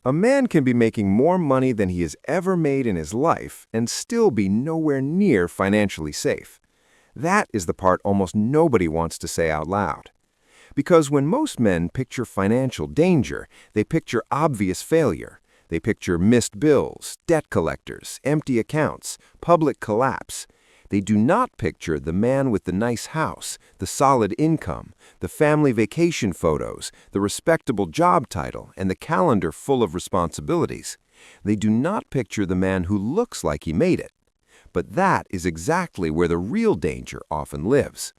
A man can be making more money than he has ever made in his life and still be nowhere near financially safe. That is the part almost nobody wants to say out loud. Because when most men picture financial danger, they picture obvious failure. They picture missed bills, debt collectors, empty accounts, public collapse. They do not picture the man with the nice house, the solid income, the family vacation photos, the respectable job title, and the calendar full of responsibilities. They do not picture the man who looks like he made it. But that is exactly where the real danger often lives.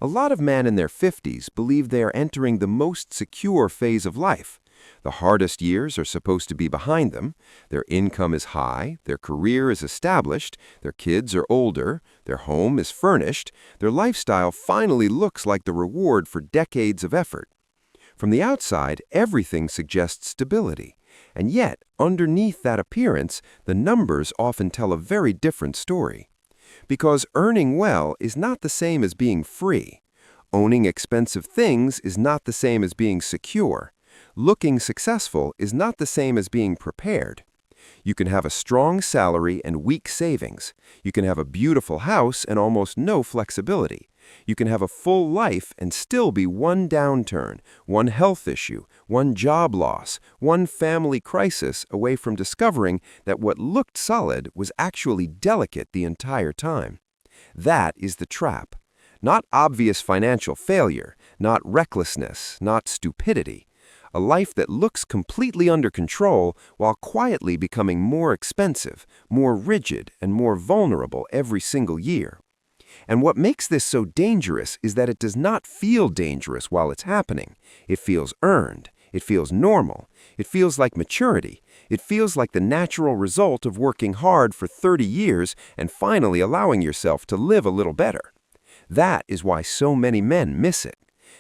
A lot of men in their 50s believe they are entering the most secure phase of life. The hardest years are supposed to be behind them. Their income is high, their career is established, their kids are older, their home is furnished, their lifestyle finally looks like the reward for decades of effort. From the outside, everything suggests stability. And yet, underneath that appearance, the numbers often tell a very different story. Because earning well is not the same as being free. Owning expensive things is not the same as being secure. Looking successful is not the same as being prepared. You can have a strong salary and weak savings. You can have a beautiful house and almost no flexibility. You can have a full life and still be one downturn, one health issue, one job loss, one family crisis away from discovering that what looked solid was actually delicate the entire time. That is the trap. Not obvious financial failure, not recklessness, not stupidity. A life that looks completely under control while quietly becoming more expensive, more rigid, and more vulnerable every single year. And what makes this so dangerous is that it does not feel dangerous while it's happening. It feels earned. It feels normal. It feels like maturity. It feels like the natural result of working hard for 30 years and finally allowing yourself to live a little better. That is why so many men miss it.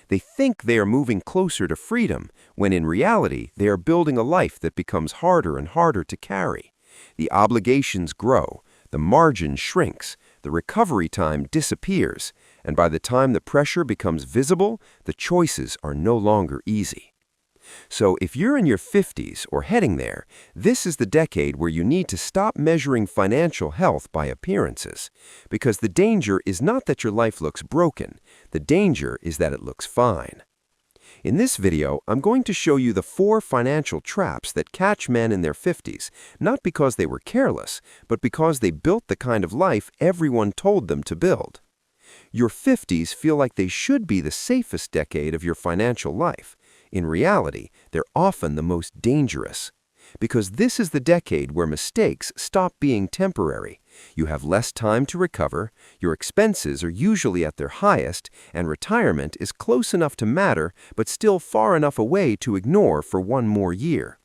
They think they are moving closer to freedom, when in reality they are building a life that becomes harder and harder to carry. The obligations grow, the margin shrinks, the recovery time disappears, and by the time the pressure becomes visible, the choices are no longer easy. So if you're in your 50s or heading there, this is the decade where you need to stop measuring financial health by appearances. Because the danger is not that your life looks broken. The danger is that it looks fine. In this video, I'm going to show you the 4 financial traps that catch men in their 50s, not because they were careless, but because they built the kind of life everyone told them to build. Your 50s feel like they should be the safest decade of your financial life. In reality, they're often the most dangerous. Because this is the decade where mistakes stop being temporary. You have less time to recover, your expenses are usually at their highest, and retirement is close enough to matter but still far enough away to ignore for one more year.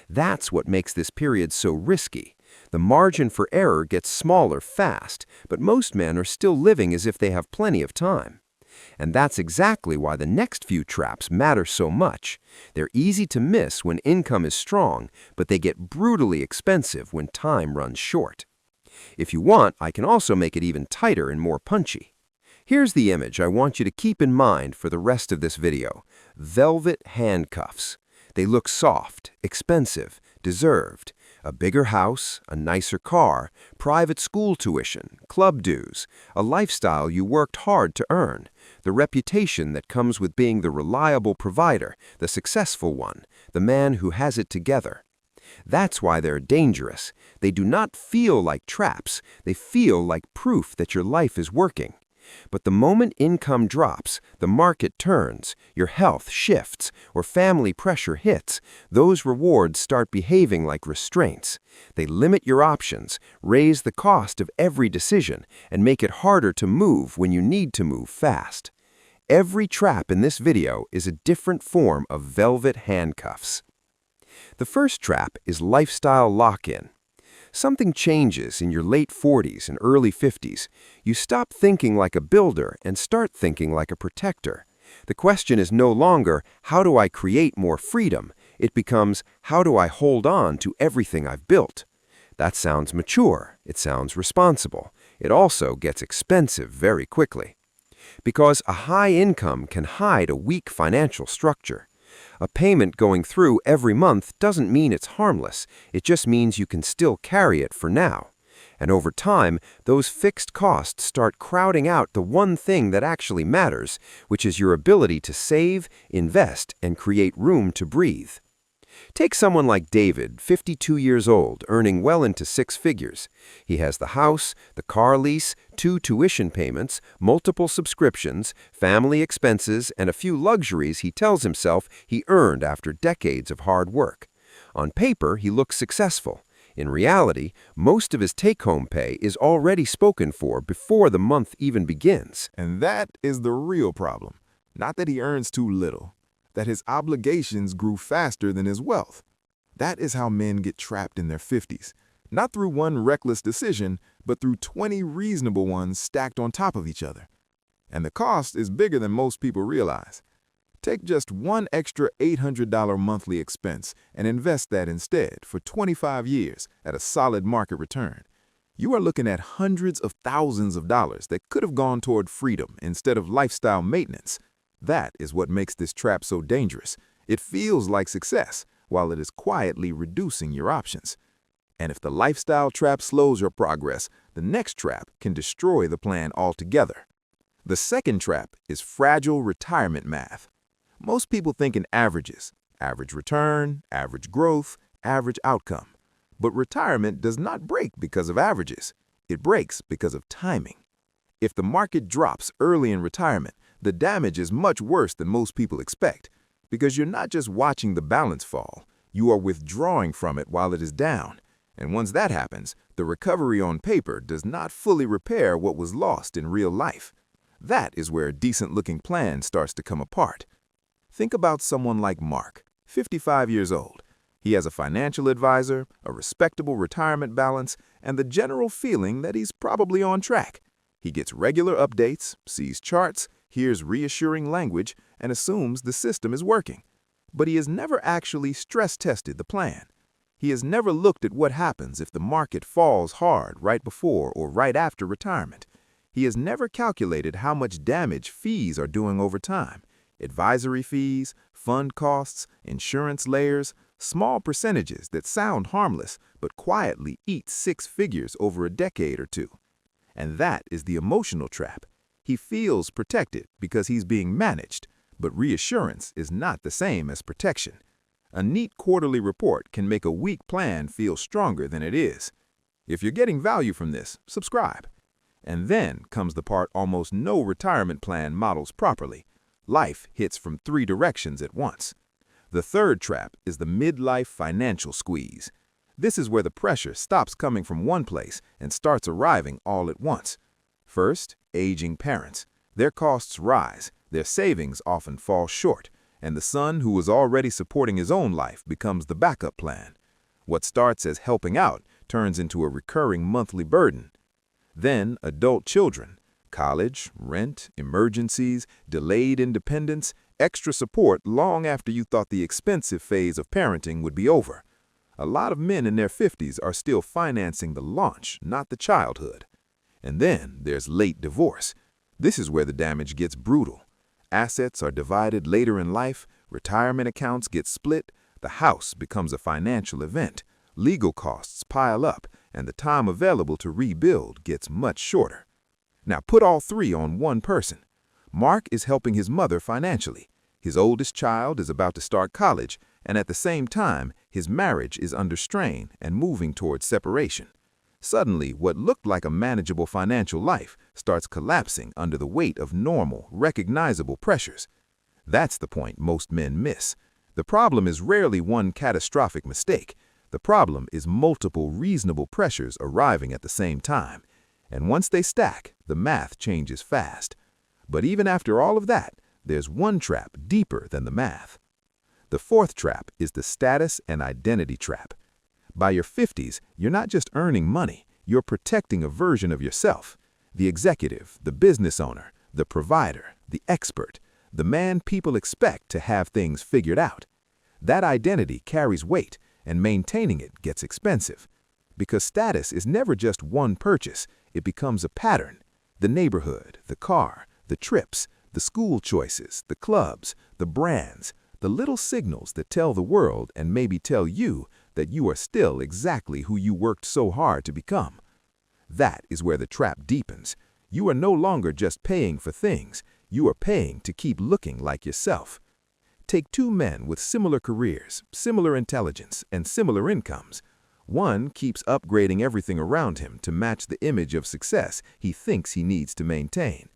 That's what makes this period so risky. The margin for error gets smaller fast, but most men are still living as if they have plenty of time. And that's exactly why the next few traps matter so much. They're easy to miss when income is strong, but they get brutally expensive when time runs short. If you want, I can also make it even tighter and more punchy. Here's the image I want you to keep in mind for the rest of this video. Velvet handcuffs. They look soft, expensive, deserved. A bigger house, a nicer car, private school tuition, club dues, a lifestyle you worked hard to earn, the reputation that comes with being the reliable provider, the successful one, the man who has it together. That's why they're dangerous. They do not feel like traps. They feel like proof that your life is working. But the moment income drops, the market turns, your health shifts, or family pressure hits, those rewards start behaving like restraints. They limit your options, raise the cost of every decision, and make it harder to move when you need to move fast. Every trap in this video is a different form of velvet handcuffs. The first trap is lifestyle lock-in. Something changes in your late 40s and early 50s. You stop thinking like a builder and start thinking like a protector. The question is no longer, how do I create more freedom? It becomes, how do I hold on to everything I've built? That sounds mature. It sounds responsible. It also gets expensive very quickly. Because a high income can hide a weak financial structure. A payment going through every month doesn't mean it's harmless. It just means you can still carry it for now. And over time, those fixed costs start crowding out the one thing that actually matters, which is your ability to save, invest, and create room to breathe. Take someone like David, 52 years old, earning well into six figures. He has the house, the car lease, 2 tuition payments, multiple subscriptions, family expenses, and a few luxuries he tells himself he earned after decades of hard work. On paper, he looks successful. In reality, most of his take-home pay is already spoken for before the month even begins. And that is the real problem. Not that he earns too little, that his obligations grew faster than his wealth. That is how men get trapped in their 50s, not through one reckless decision, but through 20 reasonable ones stacked on top of each other. And the cost is bigger than most people realize. Take just one extra $800 monthly expense and invest that instead for 25 years at a solid market return. You are looking at hundreds of thousands of dollars that could have gone toward freedom instead of lifestyle maintenance. That is what makes this trap so dangerous. It feels like success, while it is quietly reducing your options. And if the lifestyle trap slows your progress, the next trap can destroy the plan altogether. The second trap is fragile retirement math. Most people think in averages: average return, average growth, average outcome. But retirement does not break because of averages. It breaks because of timing. If the market drops early in retirement, the damage is much worse than most people expect, because you're not just watching the balance fall, you are withdrawing from it while it is down. And once that happens, the recovery on paper does not fully repair what was lost in real life. That is where a decent-looking plan starts to come apart. Think about someone like Mark, 55 years old. He has a financial advisor, a respectable retirement balance, and the general feeling that he's probably on track. He gets regular updates, sees charts, hears reassuring language, and assumes the system is working. But he has never actually stress-tested the plan. He has never looked at what happens if the market falls hard right before or right after retirement. He has never calculated how much damage fees are doing over time. Advisory fees, fund costs, insurance layers, small percentages that sound harmless but quietly eat six figures over a decade or two. And that is the emotional trap. He feels protected because he's being managed, but reassurance is not the same as protection. A neat quarterly report can make a weak plan feel stronger than it is. If you're getting value from this, subscribe. And then comes the part almost no retirement plan models properly. Life hits from 3 directions at once. The third trap is the midlife financial squeeze. This is where the pressure stops coming from one place and starts arriving all at once. First, aging parents. Their costs rise, their savings often fall short, and the son who was already supporting his own life becomes the backup plan. What starts as helping out turns into a recurring monthly burden. Then, adult children. College, rent, emergencies, delayed independence, extra support long after you thought the expensive phase of parenting would be over. A lot of men in their 50s are still financing the launch, not the childhood. And then there's late divorce. This is where the damage gets brutal. Assets are divided later in life, retirement accounts get split, the house becomes a financial event, legal costs pile up, and the time available to rebuild gets much shorter. Now put all 3 on one person. Mark is helping his mother financially. His oldest child is about to start college, and at the same time, his marriage is under strain and moving towards separation. Suddenly, what looked like a manageable financial life starts collapsing under the weight of normal, recognizable pressures. That's the point most men miss. The problem is rarely one catastrophic mistake. The problem is multiple reasonable pressures arriving at the same time. And once they stack, the math changes fast. But even after all of that, there's one trap deeper than the math. The fourth trap is the status and identity trap. By your 50s, you're not just earning money, you're protecting a version of yourself. The executive, the business owner, the provider, the expert, the man people expect to have things figured out. That identity carries weight, and maintaining it gets expensive. Because status is never just one purchase, it becomes a pattern. The neighborhood, the car, the trips, the school choices, the clubs, the brands. The little signals that tell the world and maybe tell you that you are still exactly who you worked so hard to become. That is where the trap deepens. You are no longer just paying for things. You are paying to keep looking like yourself. Take two men with similar careers, similar intelligence, and similar incomes. One keeps upgrading everything around him to match the image of success he thinks he needs to maintain.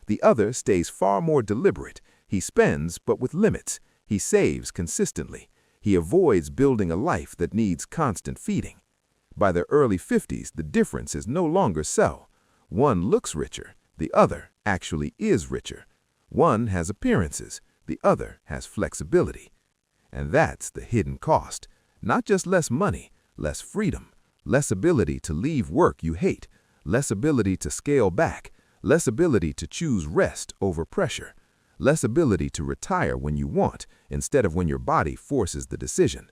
The other stays far more deliberate. He spends, but with limits. He saves consistently. He avoids building a life that needs constant feeding. By their early 50s, the difference is no longer so. One looks richer, the other actually is richer. One has appearances, the other has flexibility. And that's the hidden cost. Not just less money, less freedom, less ability to leave work you hate, less ability to scale back, less ability to choose rest over pressure, less ability to retire when you want instead of when your body forces the decision.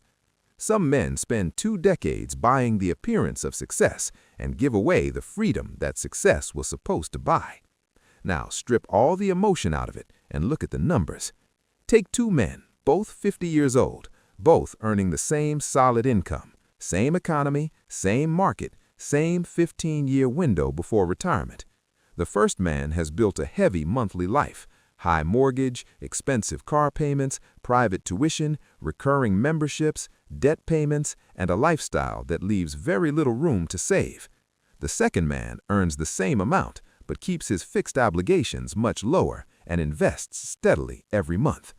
Some men spend 2 decades buying the appearance of success and give away the freedom that success was supposed to buy. Now strip all the emotion out of it and look at the numbers. Take 2 men, both 50 years old, both earning the same solid income, same economy, same market, same 15-year window before retirement. The first man has built a heavy monthly life, high mortgage, expensive car payments, private tuition, recurring memberships, debt payments, and a lifestyle that leaves very little room to save. The second man earns the same amount, but keeps his fixed obligations much lower and invests steadily every month.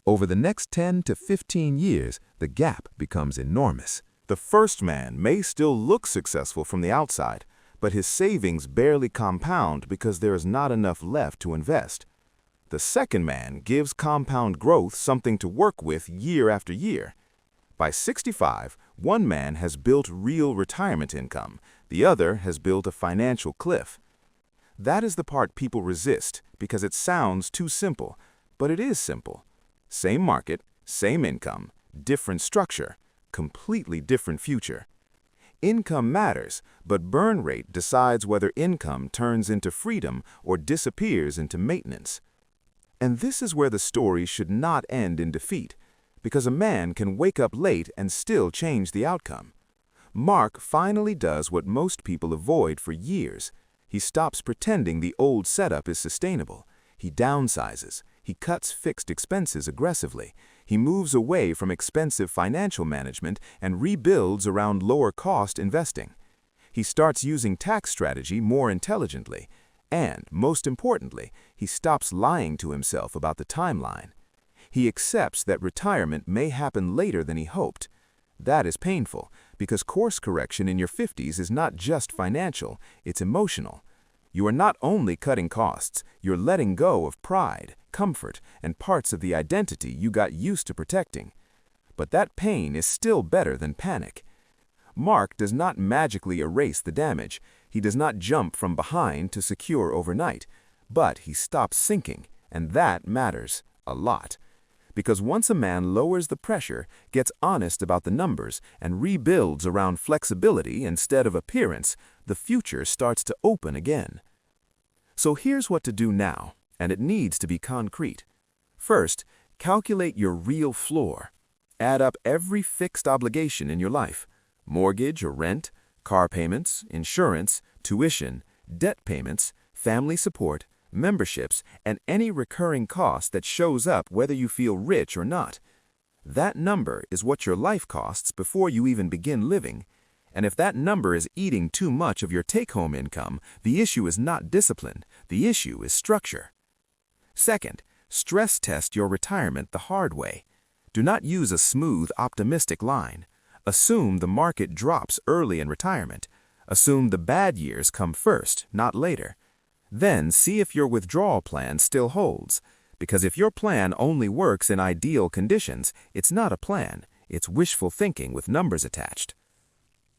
Over the next 10 to 15 years, the gap becomes enormous. The first man may still look successful from the outside, but his savings barely compound because there is not enough left to invest. The second man gives compound growth something to work with year after year. By 65, one man has built real retirement income, the other has built a financial cliff. That is the part people resist because it sounds too simple, but it is simple. Same market, same income, different structure, completely different future. Income matters, but burn rate decides whether income turns into freedom or disappears into maintenance. And this is where the story should not end in defeat, because a man can wake up late and still change the outcome. Mark finally does what most people avoid for years. He stops pretending the old setup is sustainable. He downsizes. He cuts fixed expenses aggressively. He moves away from expensive financial management and rebuilds around lower-cost investing. He starts using tax strategy more intelligently. And, most importantly, he stops lying to himself about the timeline. He accepts that retirement may happen later than he hoped. That is painful, because course correction in your 50s is not just financial, it's emotional. You are not only cutting costs, you're letting go of pride, comfort, and parts of the identity you got used to protecting. But that pain is still better than panic. Mark does not magically erase the damage. He does not jump from behind to secure overnight, but he stops sinking, and that matters a lot. Because once a man lowers the pressure, gets honest about the numbers, and rebuilds around flexibility instead of appearance, the future starts to open again. So here's what to do now, and it needs to be concrete. First, calculate your real floor. Add up every fixed obligation in your life: mortgage or rent, car payments, insurance, tuition, debt payments, family support, memberships, and any recurring cost that shows up whether you feel rich or not. That number is what your life costs before you even begin living. And if that number is eating too much of your take-home income, the issue is not discipline, the issue is structure. Second, stress test your retirement the hard way. Do not use a smooth, optimistic line. Assume the market drops early in retirement. Assume the bad years come first, not later. Then see if your withdrawal plan still holds. Because if your plan only works in ideal conditions, it's not a plan, it's wishful thinking with numbers attached.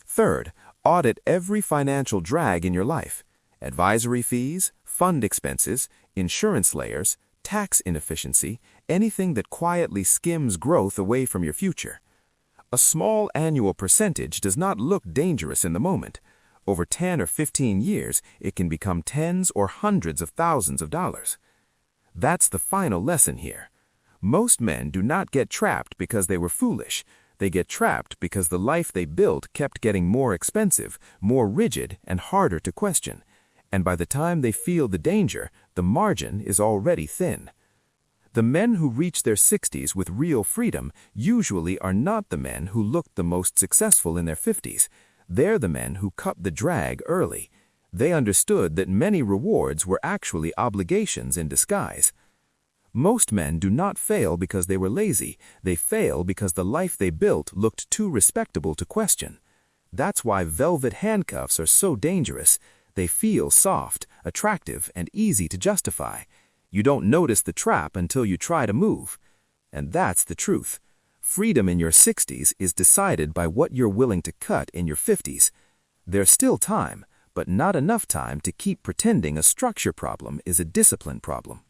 Third, audit every financial drag in your life: advisory fees, fund expenses, insurance layers, tax inefficiency, anything that quietly skims growth away from your future. A small annual percentage does not look dangerous in the moment. Over 10 or 15 years, it can become tens or hundreds of thousands of dollars. That's the final lesson here. Most men do not get trapped because they were foolish. They get trapped because the life they built kept getting more expensive, more rigid, and harder to question. And by the time they feel the danger, the margin is already thin. The men who reach their 60s with real freedom usually are not the men who looked the most successful in their 50s. They're the men who cut the drag early. They understood that many rewards were actually obligations in disguise. Most men do not fail because they were lazy. They fail because the life they built looked too respectable to question. That's why velvet handcuffs are so dangerous. They feel soft, attractive, and easy to justify. You don't notice the trap until you try to move. And that's the truth. Freedom in your 60s is decided by what you're willing to cut in your 50s. There's still time, but not enough time to keep pretending a structure problem is a discipline problem.